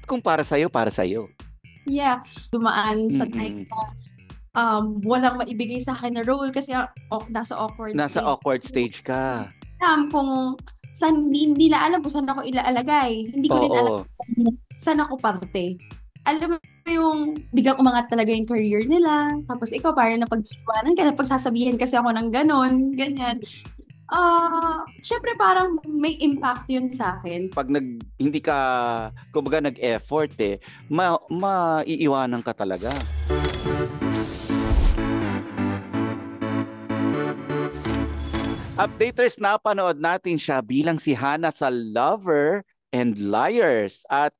kung para sa'yo, para sa'yo. Yeah, dumaan sa time Mm. na walang maibigay sa akin na role kasi nasa awkward Nasa stage. awkward stage ka. Alam kung saan, hindi nila alam kung saan ako ilaalagay. Hindi ko rin alam Oo. kung saan ako parte. Alam mo yung biglang umangat talaga yung career nila. Tapos ikaw parang napag-iwanan ka, napagsasabihin kasi ako ng ganon, ganyan. Syempre parang may impact yun sa akin. Pag hindi ka, kumbaga nag-effort maiiwanan ka talaga. Updaters, na panood natin siya bilang si Hannah sa Lover and Liars. At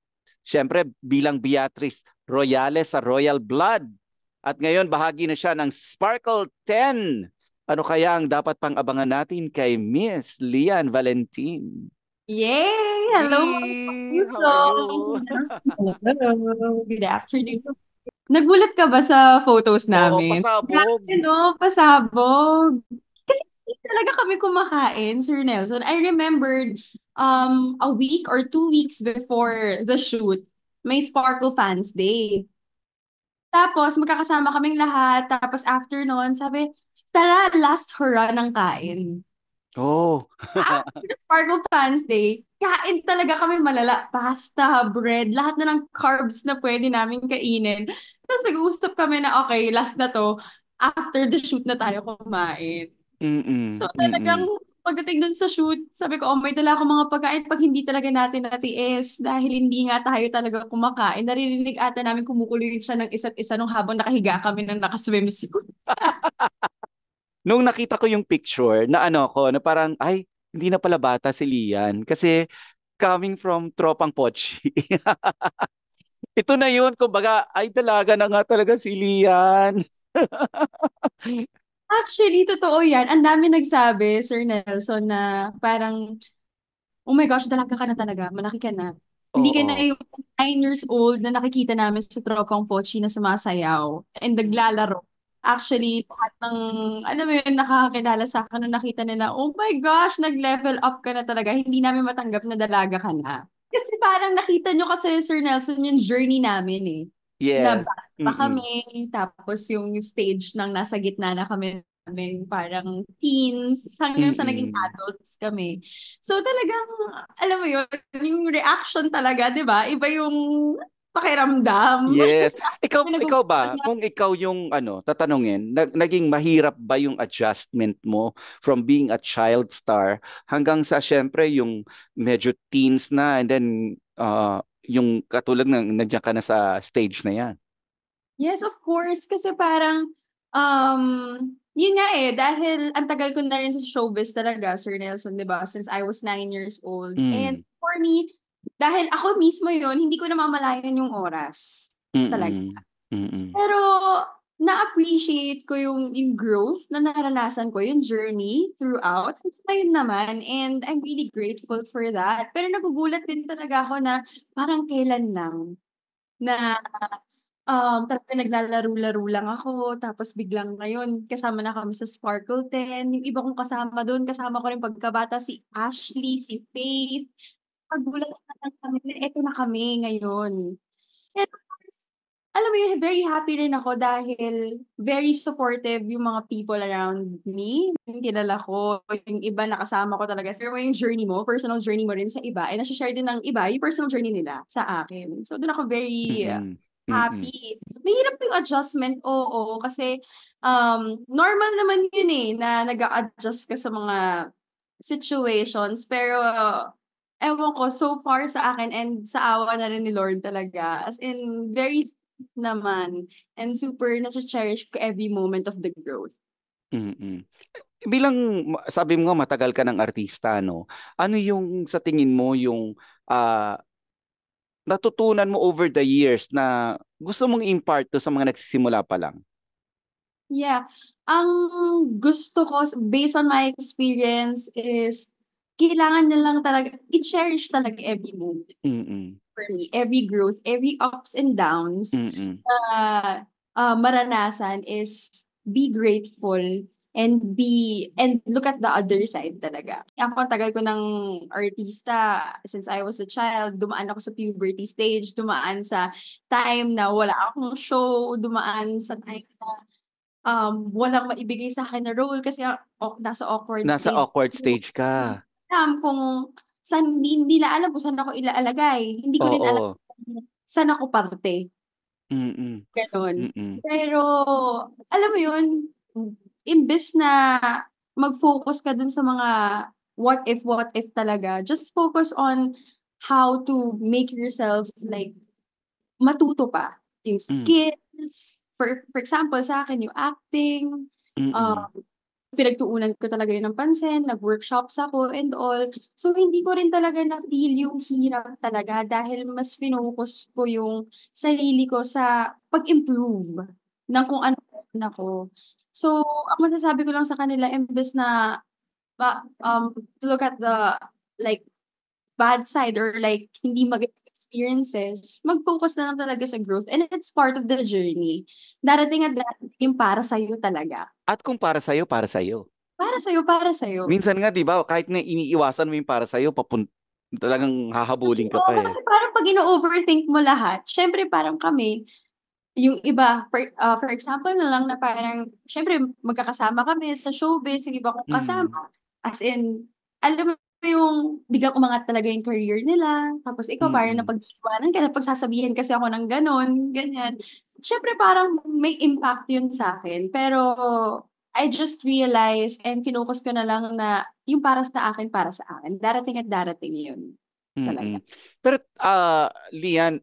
syempre bilang Beatrice Royales sa Royal Blood. At ngayon bahagi na siya ng Sparkle 10. Ano kaya ang dapat pang abangan natin kay Miss Lian Valentin? Yay! Hello mga Yee! How are pusos! you? Hello! Good afternoon. Nagulat ka ba sa photos Oo, namin? pasabog. Grabe, no? Pasabog. Kasi hindi talaga kami kumakain, Sir Nelson. I remembered a week or 2 weeks before the shoot, may Sparkle Fans Day. Tapos magkakasama kaming lahat. Tapos after nun, sabi, tara, last hurrah ng kain. Oh. After the Sparkle Fans Day, kain talaga kami malala. Pasta, bread, lahat na ng carbs na pwede namin kainin. Tapos nag-uusap kami na, okay, last na to. After the shoot na tayo kumain. So Mm-mm, talagang mm-mm. pagdating dun sa shoot, sabi ko, oh, may dala akong mga pagkain pag hindi talaga natin natiis dahil hindi nga tayo talaga kumakain. Naririnig ata namin kumukulit siya ng isa't isa nung habang nakahiga kami ng nakaswimsuit. Nung nakita ko yung picture, na ano ako, na parang, ay, hindi na pala bata si Lian. Kasi coming from Tropang Pochi. Ito na yun, kumbaga, ay dalaga na nga talaga si Lian. Actually, totoo yan. Ang dami nagsabi, Sir Nelson, na parang, oh my gosh, dalaga ka na talaga. Malaki ka na. Hindi ka na Oo. yung 9 years old na nakikita namin sa tropang Pochi na sumasayaw and naglalaro. Actually, lahat ng, alam mo yun, nakakakilala sa akin nung nakita nila, oh my gosh, nag-level up ka na talaga. Hindi namin matanggap na dalaga ka na. Kasi parang nakita nyo kasi, Sir Nelson, yung journey namin eh. Na Yes. bata pa Mm-mm. kami, tapos yung stage ng nasa gitna na kami namin, parang teens, hanggang sa naging Mm-mm. adults kami. So talagang, alam mo yun, yung reaction talaga, di ba? Iba yung pakiramdam. Yes. Ikaw, May ikaw nagugulat ba, na, kung ikaw yung ano, tatanungin, naging mahirap ba yung adjustment mo from being a child star hanggang sa syempre yung medyo teens na and then yung katulad ng nandiyan ka na sa stage na yan. yes, of course, kasi parang, um, yun nga eh, dahil ang tagal ko na rin sa showbiz talaga, Sir Nelson, di ba? Since I was 9 years old. And Mm. for me, dahil ako mismo yun, hindi ko namamalayan yung oras. Talaga. Mm. Mm. Pero na-appreciate ko yung growth na naranasan ko, yung journey throughout. Ayun naman, and I'm really grateful for that. Pero nagugulat din talaga ako na parang kailan lang na talaga naglalaro-laro lang ako, tapos biglang ngayon kasama na kami sa Sparkle 10. Yung iba kong kasama dun, kasama ko rin pagkabata si Ashley, si Faith. Nagulat na lang kami na eto na kami ngayon. And alam mo yun, very happy rin ako dahil very supportive yung mga people around me. Yung kilala ko, yung iba nakasama ko talaga. Share mo yung journey mo, personal journey mo rin sa iba. And nasa-share din ng iba yung personal journey nila sa akin. So doon ako very Mm. Mm. happy. Mahirap yung adjustment, oo. Kasi normal naman yun eh, na nag-a-adjust ka sa mga situations. Pero ewan ko, so far sa akin and sa awa na rin ni Lord talaga. As in, very naman. And super nasa-cherish ko every moment of the growth. Mm. Bilang sabi mo nga matagal ka ng artista, no? Ano yung sa tingin mo yung ah, natutunan mo over the years na gusto mong impart to sa mga nagsisimula pa lang? Yeah. Ang gusto ko, based on my experience, is kailangan na lang talaga, i-cherish talaga every moment Mm. for me. Every growth, every ups and downs Mm. na maranasan is be grateful and look at the other side talaga. Ako, ang tagal ko ng artista. Since I was a child, dumaan ako sa puberty stage, dumaan sa time na wala akong show, dumaan sa time na walang maibigay sa akin na role kasi nasa awkward Nasa stage. awkward stage ka. Alam kung saan, hindi nila alam kung saan ako ilalagay. Hindi ko rin alam Oo. kung saan ako parte. Mm-mm. Ganon. Mm-mm. Pero, alam mo yun, imbes na mag-focus ka dun sa mga what if talaga, just focus on how to make yourself like matuto pa. Yung Mm. skills, for example, sa akin, yung acting, Mm-mm. pinagtuunan ko talaga yun ng pansin, nag-workshops ako and all. So, hindi ko rin talaga na-feel yung hirap talaga dahil mas finocus ko yung sarili ko sa pag-improve ng kung ano ako. So, ang masasabi ko lang sa kanila, imbes na to look at the like bad side or like hindi magandang experiences, mag-focus na lang talaga sa growth. And it's part of the journey. Darating at darating yung para sa'yo talaga. At kung para sa'yo, para sa'yo. Para sa'yo, para sa'yo. Minsan nga, di ba, kahit na iniiwasan mo yung para sa'yo, talagang hahabulin ka Oo, pa eh. kasi parang pag ino-overthink mo lahat, syempre parang kami, yung iba, for example na lang na parang, syempre magkakasama kami sa showbiz, yung iba kong Mm. kasama. As in, alam mo yung biglang umangat talaga yung career nila, tapos ikaw parang Mm-mm. napag-iwanan ka, napagsasabihan kasi ako ng ganon, ganyan. Syempre parang may impact yun sa akin, pero I just realized and finocus ko na lang na yung para sa akin. Darating at darating yun. Talaga. Mm-mm. Pero, Lian,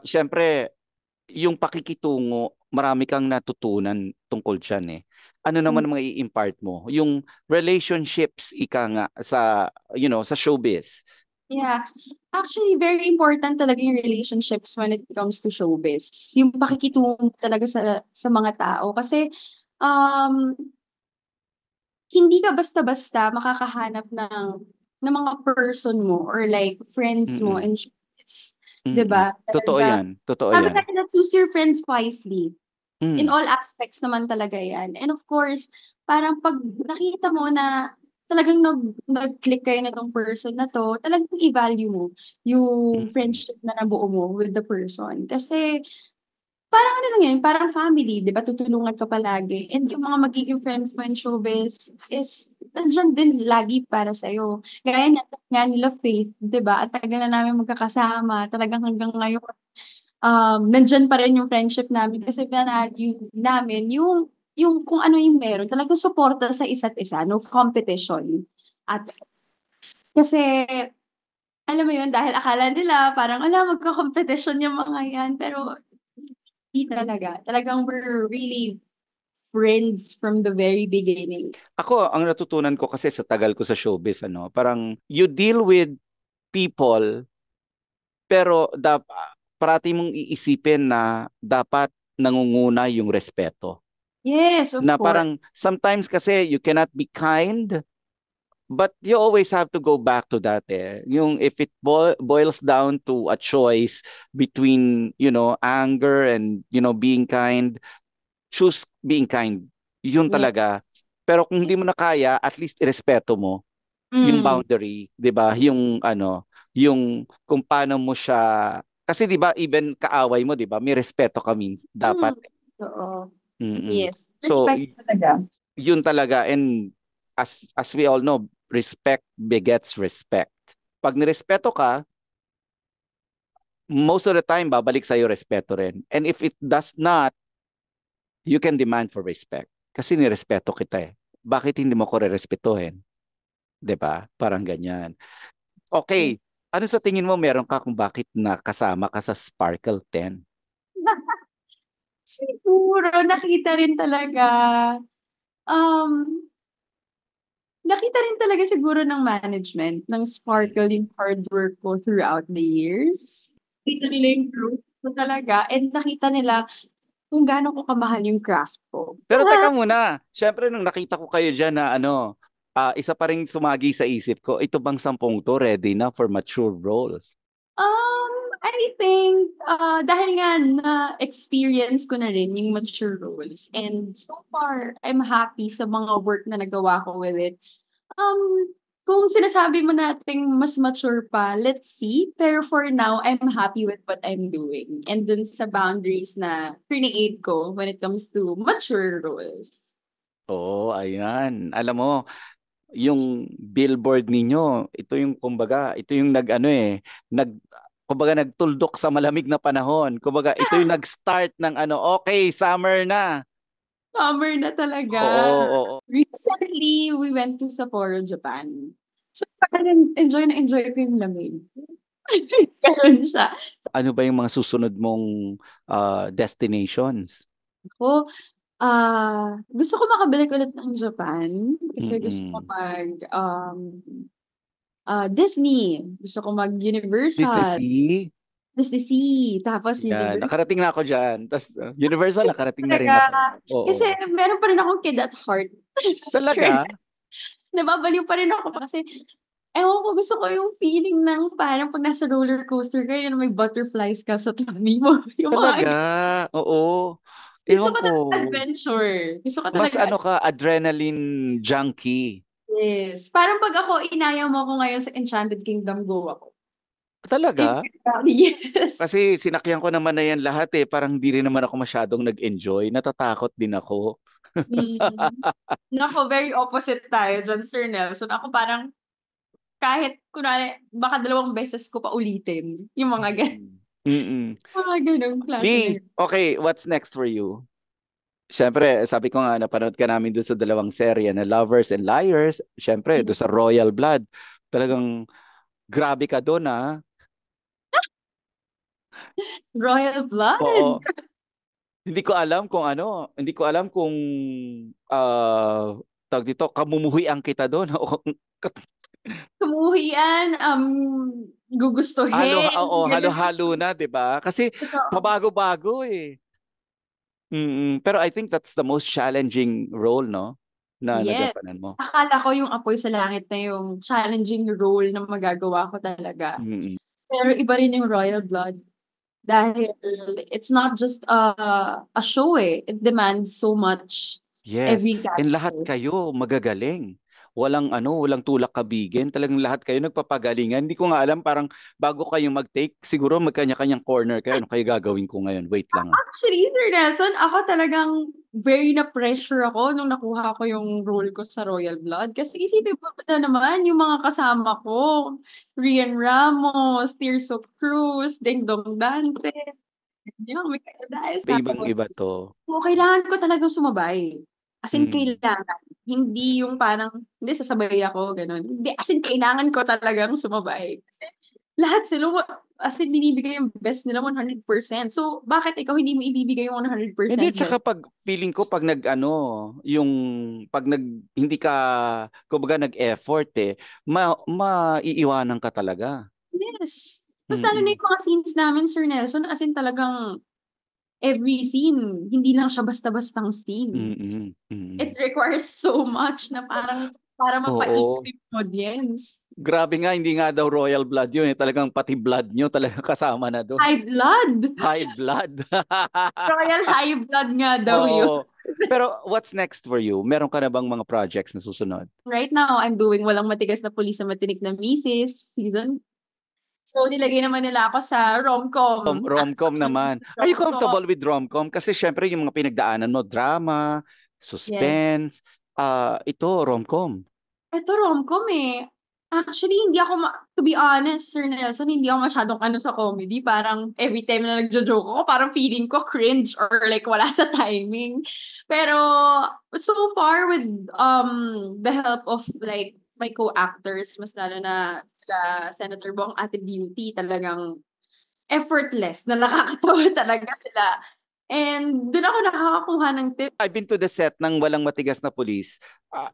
syempre, yung pakikitungo, marami kang natutunan tungkol dyan eh. Ano naman ang mga i-impart mo? Yung relationships, ika nga, sa showbiz. Yeah. Actually, very important talaga yung relationships when it comes to showbiz. Yung pakikitungo talaga sa mga tao. Kasi, um, hindi ka basta-basta makakahanap ng mga person mo or like friends mo Mm-mm. in showbiz. Mm-mm. 'Di ba? Totoo Talaga. yan. Totoo Sabi yan. tayo na choose your friends wisely. In Mm. all aspects naman talaga yan. And of course, parang pag nakita mo na talagang nag-click kayo na tong person na to, talagang i-value mo yung Mm-mm. friendship na nabuo mo with the person. Kasi parang ano lang yan, parang family, di ba? Tutulungan ka palagi. And yung mga magiging friends mo in showbiz is nandyan din lagi para sa'yo. Gaya nga nila Faith, di ba? At tagal na namin magkakasama. Talagang hanggang ngayon nandyan pa rin yung friendship namin kasi value namin yung kung ano yung meron. Talagang suporta sa isa't isa, no competition. At kasi, alam mo yun, dahil akala nila parang, ala, magka-competition yung mga yan. Pero, hindi talaga. Talagang we're really friends from the very beginning. Ako, ang natutunan ko kasi sa tagal ko sa showbiz, parang you deal with people, pero parati mong iisipin na dapat nangunguna yung respeto. Yes, of Na course. parang sometimes kasi you cannot be kind, but you always have to go back to that eh. Yung if it boils down to a choice between, anger and, being kind, choose being kind. Yun Yeah. talaga. Pero kung hindi mo na kaya, at least irespeto mo yung Mm. boundary, 'di ba? Yung kung paano mo siya, kasi 'di ba even kaaway mo, 'di ba? May respeto kami Mm. dapat. Oo. Mm. Yes. So Respect talaga. yun talaga, and as we all know, respect begets respect. Pag nirespeto ka, most of the time babalik sa iyo respeto rin. And if it does not, you can demand for respect. Kasi nirespeto kita eh. Bakit hindi mo ko rerespetuhin? 'Di ba? Parang ganyan. Okay. Ano sa tingin mo meron ka kung bakit nakasama ka sa Sparkle 10? Siguro nakita rin talaga, um, nakita rin talaga siguro ng management ng Sparkle yung hard work ko throughout the years. Nakita nila yung growth ko talaga and nakita nila kung gaano ko kamahal yung craft ko. Pero teka muna, syempre nung nakita ko kayo dyan na isa pa rin sumagi sa isip ko, ito bang 10 to ready na for mature roles? Um, I think, dahil nga na-experience ko na rin yung mature roles and so far, I'm happy sa mga work na nagawa ko with it. Kung sinasabi mo nating mas mature pa, let's see. Pero for now, I'm happy with what I'm doing. And dun sa boundaries na create ko when it comes to mature roles. Oo, ayan. Alam mo, yung billboard ninyo, ito yung kumbaga, ito yung nag-ano kumbaga nagtuldok sa malamig na panahon. Kumbaga, ito yung nag-start ng ano, okay, summer na. Summer na talaga. Oo, oo. Recently, we went to Sapporo, Japan. So, parang enjoy na enjoy ko yung lamig. Ganun siya. Ano ba yung mga susunod mong destinations? Ako, gusto ko makabalik ulit ng Japan kasi gusto ko Mm-mm. Disney. Gusto ko Disney mag-Universal. Sea? Disney Sea. Tapos Yan, Universal. nakarating na ako dyan. Tapos Universal, nakarating na rin Talaga. ako. Oo. Kasi meron pa rin akong kid at heart. Talaga? Nababaliw pa rin ako kasi ewan ko, gusto ko yung feeling ng parang pag nasa roller coaster ka, yun may butterflies ka sa tummy mo. Yung Talaga? mga Oo. gusto Ewan ko ko. talaga adventure. Gusto ko Mas talaga ano ka, adrenaline junkie. yes. Parang pag ako, inaya mo ako ngayon sa Enchanted Kingdom, go ako. Talaga? Yes. Kasi sinakyan ko naman na yan lahat eh. Parang di rin naman ako masyadong nag-enjoy. Natatakot din ako. Mm. Nako, very opposite tayo dyan, Sir Nelson. Ako parang kahit kunwari, baka 2 beses ko pa ulitin yung Mm. Mm-mm. mga ganong klase na Lee, yun. okay, what's next for you? Siyempre, sabi ko nga, napanood ka namin doon sa dalawang serye na Lovers and Liars. Siyempre, doon sa Royal Blood. Talagang grabe ka doon, ah. Royal Blood. Oo. Hindi ko alam kung ano, hindi ko alam kung tawag dito, kamumuhian kita doon. O Kumuhian, halo, gugustuhin, oo, ganun. halo-halo na, 'di ba? Kasi Totoo. pabago-bago eh. Pero I think that's the most challenging role, no? Na Yes. nagampanan mo. Akala ko yung Apoy sa Langit na yung challenging role na magagawa ko talaga. Mm-mm. Pero iba rin yung Royal Blood. Dahil it's not just a show eh. It demands so much Yes. every And lahat character. kayo magagaling. Walang ano, walang tulak kabigin. Talagang lahat kayo nagpapagalingan. Hindi ko nga alam, parang bago kayo mag-take, siguro magkanya-kanyang corner kayo. Ano kayo gagawin ko ngayon? Wait lang ah. Actually, Sir Nelson, ako talagang very na-pressure ako nung nakuha ko yung role ko sa Royal Blood. Kasi isipin mo na naman yung mga kasama ko. Rian Ramos, Tirso Cruz, Ding Dong Dante, yung Michael Diaz. Ibang-iba Tapos, to. so, kailangan ko talagang sumabay. As in, Mm. kailangan. Hindi yung parang, hindi, sasabay ako, ganun. Hindi, as in, kailangan ko talagang sumabay. Kasi lahat sila, as in, binibigay yung best nila 100%. So, bakit ikaw hindi mo ibibigay yung Hindi, 100% tsaka best? pag feeling ko pag nag-ano, yung pag hindi ka, kumbaga nag-effort eh, maiiwanan ka talaga. Yes. Mas lalo na Mm-mm. yung mga scenes namin, Sir Nelson, as in talagang every scene, hindi lang siya basta-bastang scene. Mm-mm. It Mm-mm. requires so much na parang para mapaikot Oo. yung audience. Grabe nga, hindi nga daw royal blood yun eh. Talagang pati blood nyo talaga kasama na doon. High blood. High blood. Royal high blood nga daw yun. Oo. Pero what's next for you? Meron ka na bang mga projects na susunod? Right now, I'm doing Walang Matigas na Pulis sa Matinik na Misis season. So, nilagay naman nila ako sa rom-com. Rom-com naman. Are you Rom-com. comfortable with rom-com? Kasi syempre yung mga pinagdaanan mo, drama, Yes. suspense, ito, rom-com. Ito rom-com eh. Actually, hindi ako, to be honest, Sir Nelson, hindi ako masyadong ano sa comedy. Parang every time na nagjo-joke ako, parang feeling ko cringe or like wala sa timing. Pero so far with the help of like my co-actors, mas lalo na sila Senator Bong Ate Beauty, talagang effortless na nakakatawa talaga sila. And doon ako nakakakuha ng tip. I've been to the set ng Walang Matigas na Pulis.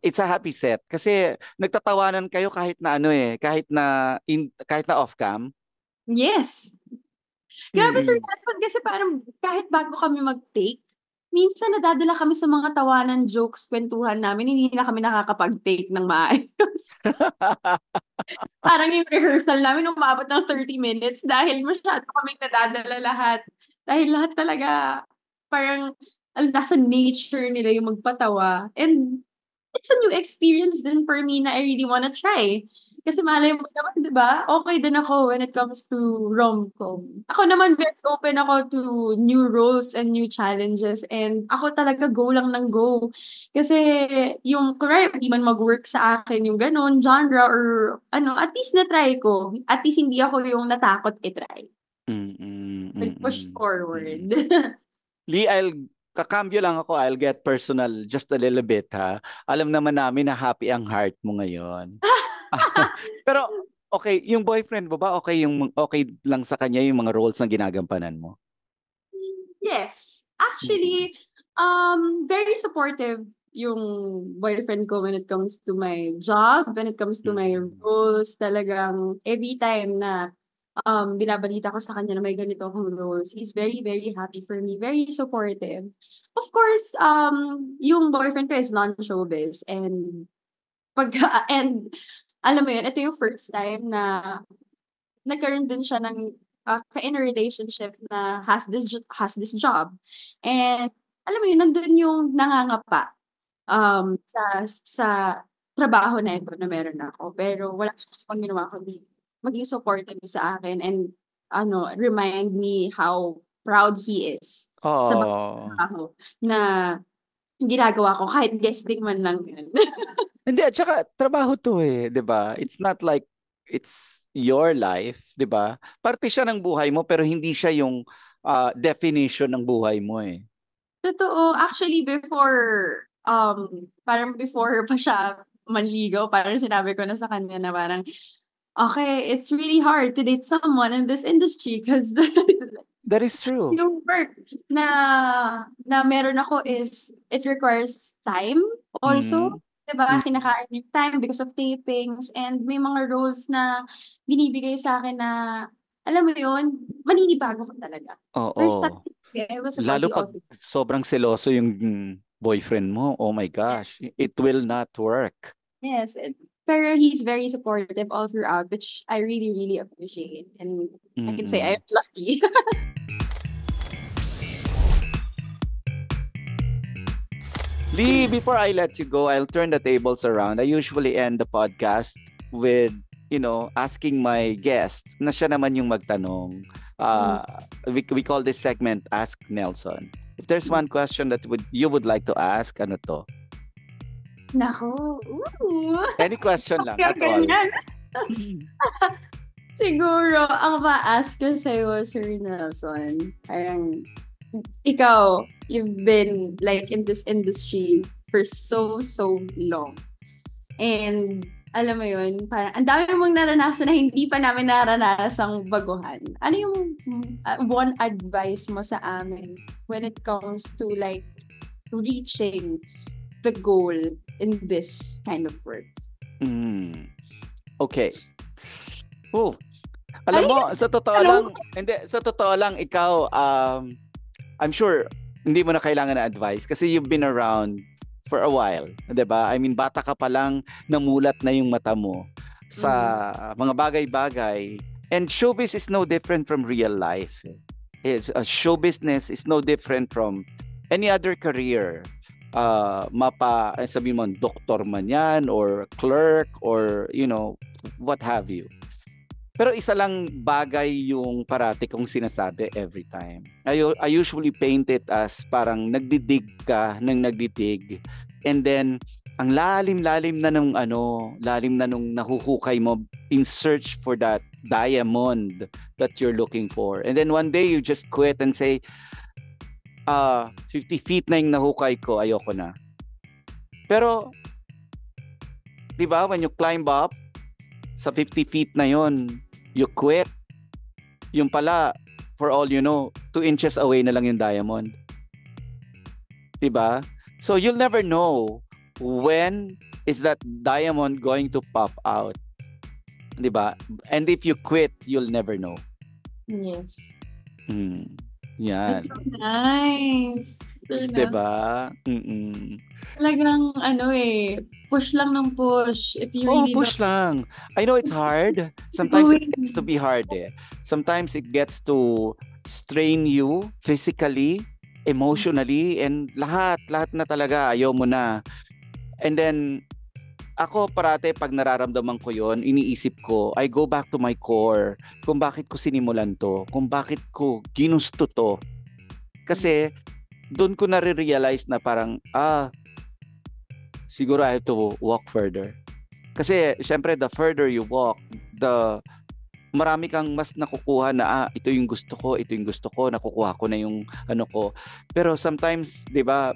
It's a happy set kasi nagtatawanan kayo kahit na ano eh, kahit na off-cam. Yes. Grabe, Sir Mm-mm. Nelson, kasi parang kahit bago kami mag-take, minsan nadadala kami sa mga tawanan, jokes, kwentuhan namin, hindi na kami nakakapag-take ng maayos. Parang yung rehearsal namin umabot ng 30 minutes dahil masyado kaming nadadala lahat. Dahil lahat talaga parang nasa nature nila yung magpatawa. And it's a new experience din for me na I really wanna try. Kasi malay mo naman, di ba? Okay din ako when it comes to rom-com. Ako naman, very open ako to new roles and new challenges. And ako talaga go lang ng go. Kasi yung, kunwari, di man mag-work sa akin yung ganon, genre or ano, at least na-try ko. At least hindi ako yung natakot i-try. Nag-push forward. Lee, kakambyo lang ako. I'll get personal just a little bit, ha? Alam naman namin na happy ang heart mo ngayon. Pero, okay, yung boyfriend mo ba, okay lang sa kanya yung mga roles na ginagampanan mo? Yes. Actually, very supportive yung boyfriend ko when it comes to my job, when it comes to my roles. Talagang every time na binabalita ko sa kanya na may ganito akong roles, he's very, very happy for me, very supportive. Of course, yung boyfriend ko is non-showbiz and and alam mo yun, ito yung first time na nagkaroon din siya ng in a relationship na has this job. And alam mo yun, nandun yung nangangapa sa trabaho na ito na meron ako. Pero wala siyang pang ginawa kundi maging supportive sa akin and remind me how proud he is sa mga trabaho na ginagawa ko kahit guesting man lang yun. Hindi, at saka trabaho to eh, 'di ba? It's not like it's your life, 'di ba? Parte siya ng buhay mo pero hindi siya yung definition ng buhay mo eh. Totoo. Actually, parang before pa siya manligaw, parang sinabi ko na sa kanya na parang, okay, it's really hard to date someone in this industry because That is true. yung work na meron ako is, it requires time also. Diba? Kinakain yung time because of tapings and may mga roles na binibigay sa akin na, alam mo yun, maninibago ko talaga. First time, I was a Lalo party pag officer. sobrang seloso yung boyfriend mo, oh my gosh, it will not work. Yes, pero he's very supportive all throughout, which I really, really appreciate. And I can say I'm lucky. Lee, before I let you go, I'll turn the tables around. I usually end the podcast with, asking my guest na siya naman yung magtanong. We call this segment Ask Nelson. If there's one question that you would like to ask, ano to? Nako. Any question lang, at all. Siguro, ang ma-ask ko sa'yo, Sir Nelson, parang, ikaw, you've been like in this industry for so long. And alam mo yun, parang ang dami mong naranasan na hindi pa namin naranasang baguhan. Ano yung one advice mo sa amin when it comes to like reaching the goal in this kind of work? Okay. Alam mo, sa totoo lang, ikaw, I'm sure hindi mo na kailangan na advice kasi you've been around for a while, 'di ba? I mean, bata ka pa lang, namulat na yung mata mo sa mga bagay-bagay. And showbiz is no different from real life. Show business is no different from any other career. Sabi mo, doktor man yan, or clerk, or, what have you. Pero isa lang bagay yung parati kong sinasabi every time. I usually paint it as parang nagdidig and then ang lalim na nung nahuhukay mo in search for that diamond that you're looking for. And then one day you just quit and say, 50 feet na yung nahukay ko, ayoko na. Pero, di ba, when you climb up sa 50 feet na yon, you quit. Yung pala, for all you know, 2 inches away na lang yung diamond. Diba? So you'll never know when is that diamond going to pop out. Diba? And if you quit, you'll never know. Yes. Yan. That's so nice. Sir 'Di Nels. ba? Mm. Talagang ano eh, push lang ng push if you Oo, really love push lang. I know it's hard. Sometimes it gets to doing. be hard eh. Sometimes it gets to strain you physically, emotionally, and lahat na talaga ayaw mo na. And then ako parate pag nararamdaman ko 'yon, iniisip ko, I go back to my core kung bakit ko sinimulan 'to, kung bakit ko ginusto 'to. Kasi doon ko nare-realize na parang siguro I have to walk further. Kasi syempre the further you walk, the marami kang mas nakukuha na ito yung gusto ko, ito yung gusto ko, nakukuha ko na yung ano ko. Pero sometimes, 'di ba,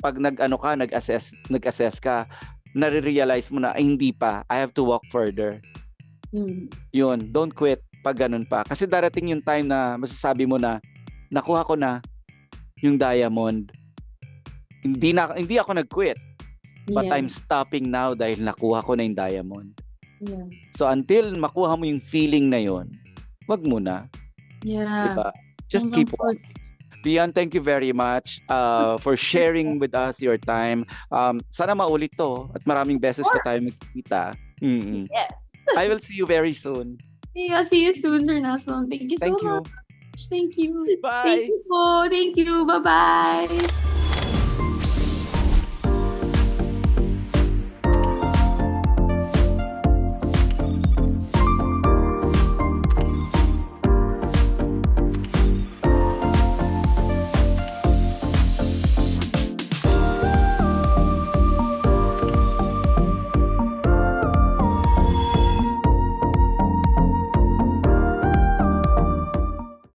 pag nag-ano ka, nag-assess ka, nare-realize mo na ay hindi pa, I have to walk further. Mm. Yun, don't quit pag ganun pa. Kasi darating yung time na masasabi mo na nakuha ko na yung diamond. Hindi ako nag-quit, but Yeah. I'm stopping now dahil nakuha ko na yung diamond. Yeah. So until makuha mo yung feeling na yon, wag muna, Yeah. diba? Just Hanggang keep on. push. Bian, thank you very much for sharing with us your time. Sana maulit to at maraming beses pa tayo magkita. Yes. I will see you very soon. Yeah, see you soon, Sir Nelson. Thank you so Thank you. much. Thank you. Bye. Thank you po. Thank you. Bye-bye.